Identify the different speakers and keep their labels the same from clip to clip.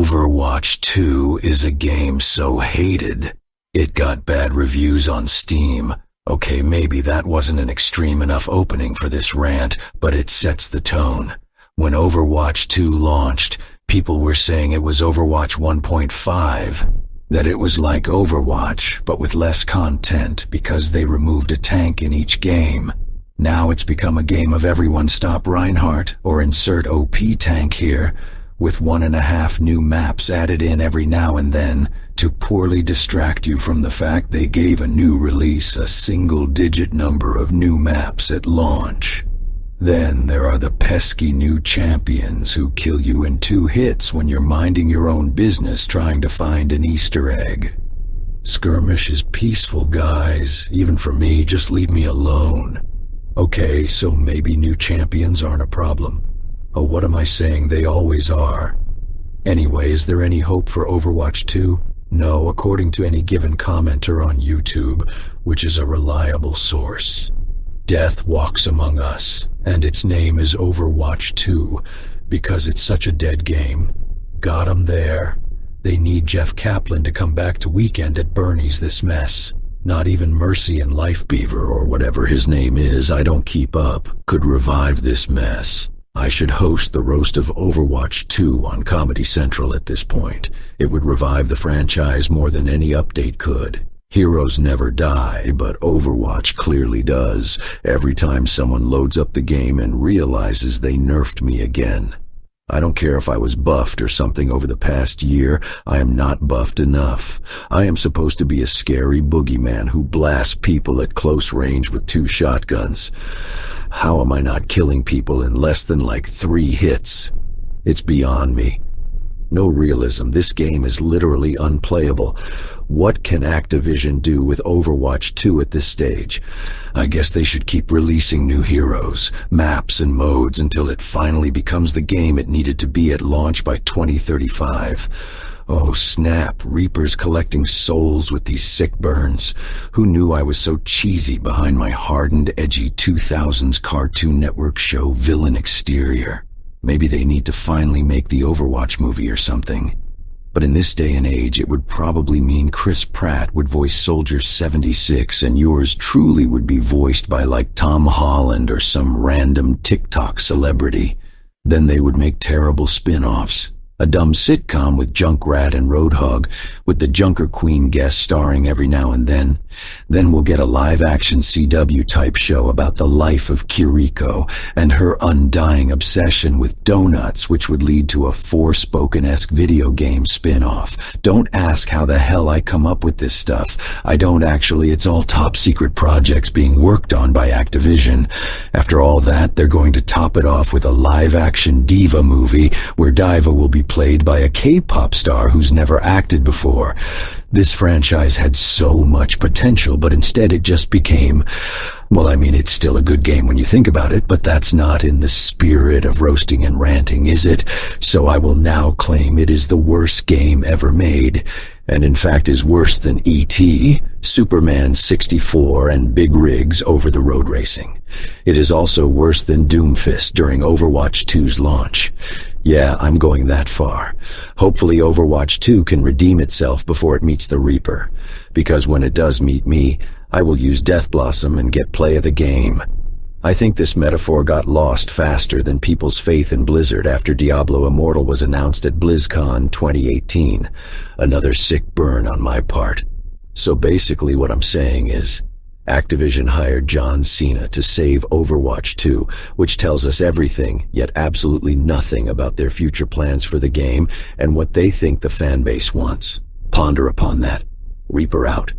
Speaker 1: Overwatch 2 is a game so hated. It got bad reviews on Steam. Okay, maybe that wasn't an extreme enough opening for this rant, but it sets the tone. When Overwatch 2 launched, people were saying it was Overwatch 1.5, that it was like Overwatch, but with less content because they removed a tank in each game. Now it's become a game of everyone stop Reinhardt or insert OP tank here, with 1.5 new maps added in every now and then to poorly distract you from the fact they gave a new release a single-digit number of new maps at launch. Then there are the pesky new champions who kill you in 2 hits when you're minding your own business trying to find an Easter egg. Skirmish is peaceful, guys. Even for me, just leave me alone. Okay, so maybe new champions aren't a problem. Oh, what am I saying? They always are. Anyway, is there any hope for Overwatch 2? No, according to any given commenter on YouTube, which is a reliable source. Death walks among us, and its name is Overwatch 2, because it's such a dead game. Got 'em there. They need Jeff Kaplan to come back to Weekend at Bernie's this mess. Not even Mercy and Lifebeaver, or whatever his name is, I don't keep up, could revive this mess. I should host the roast of Overwatch 2 on Comedy Central at this point. It would revive the franchise more than any update could. Heroes never die, but Overwatch clearly does, every time someone loads up the game and realizes they nerfed me again. I don't care if I was buffed or something over the past year, I am not buffed enough. I am supposed to be a scary boogeyman who blasts people at close range with 2 shotguns. How am I not killing people in less than like 3 hits? It's beyond me. No realism, this game is literally unplayable. What can Activision do with Overwatch 2 at this stage? I guess they should keep releasing new heroes, maps, and modes until it finally becomes the game it needed to be at launch by 2035. Oh snap, Reaper's collecting souls with these sick burns. Who knew I was so cheesy behind my hardened, edgy 2000s Cartoon Network show villain exterior? Maybe they need to finally make the Overwatch movie or something. But in this day and age, it would probably mean Chris Pratt would voice Soldier 76 and yours truly would be voiced by like Tom Holland or some random TikTok celebrity. Then they would make terrible spin-offs. A dumb sitcom with Junkrat and Roadhog, with the Junker Queen guest starring every now and then. Then we'll get a live-action CW-type show about the life of Kiriko and her undying obsession with donuts, which would lead to a Forspoken-esque video game spin-off. Don't ask how the hell I come up with this stuff. I don't actually. It's all top-secret projects being worked on by Activision. After all that, they're going to top it off with a live-action D.Va movie where D.Va will be played by a K-pop star who's never acted before. This franchise had so much potential, but instead it just became, well, I mean, it's still a good game when you think about it, but that's not in the spirit of roasting and ranting, is it? So I will now claim it is the worst game ever made, and in fact is worse than E.T., Superman 64, and Big Rigs over the road racing. It is also worse than Doomfist during Overwatch 2's launch. Yeah, I'm going that far. Hopefully Overwatch 2 can redeem itself before it meets the Reaper, because when it does meet me, I will use Death Blossom and get play of the game. I think this metaphor got lost faster than people's faith in Blizzard after Diablo Immortal was announced at BlizzCon 2018. Another sick burn on my part. So basically what I'm saying is, Activision hired John Cena to save Overwatch 2, which tells us everything, yet absolutely nothing about their future plans for the game and what they think the fanbase wants. Ponder upon that. Reaper out.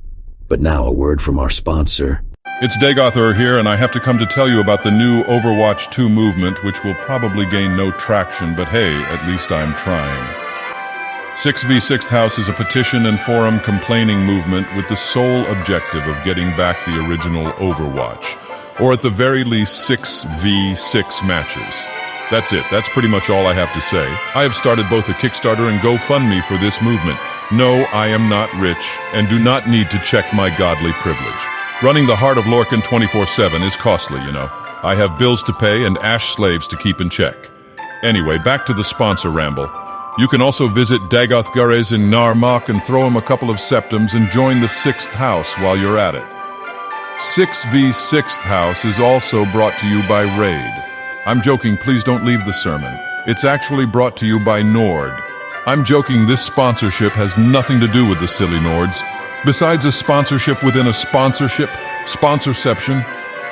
Speaker 1: But now a word from our sponsor.
Speaker 2: It's Dagoth Ur here, and I have to come to tell you about the new Overwatch 2 movement, which will probably gain no traction, but hey, at least I'm trying. 6v6th House is a petition and forum complaining movement with the sole objective of getting back the original Overwatch, or at the very least 6v6 matches. That's it. That's pretty much all I have to say. I have started both a Kickstarter and GoFundMe for this movement. No, I am not rich and do not need to check my godly privilege. Running the Heart of Lorcan 24/7 is costly, you know. I have bills to pay and ash slaves to keep in check. Anyway, back to the sponsor ramble. You can also visit Dagoth Ur in Narmak and throw him a couple of septims and join the 6th house while you're at it. 6v 6th house is also brought to you by Raid. I'm joking, please don't leave the sermon. It's actually brought to you by Nord. I'm joking, this sponsorship has nothing to do with the silly Nords. Besides a sponsorship within a sponsorship, sponsorception,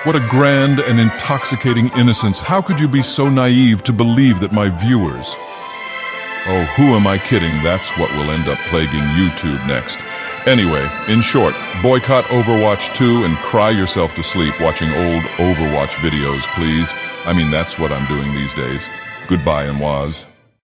Speaker 2: what a grand and intoxicating innocence. How could you be so naive to believe that my viewers... Oh, who am I kidding? That's what will end up plaguing YouTube next. Anyway, in short, boycott Overwatch 2 and cry yourself to sleep watching old Overwatch videos, please. I mean, that's what I'm doing these days. Goodbye, and was.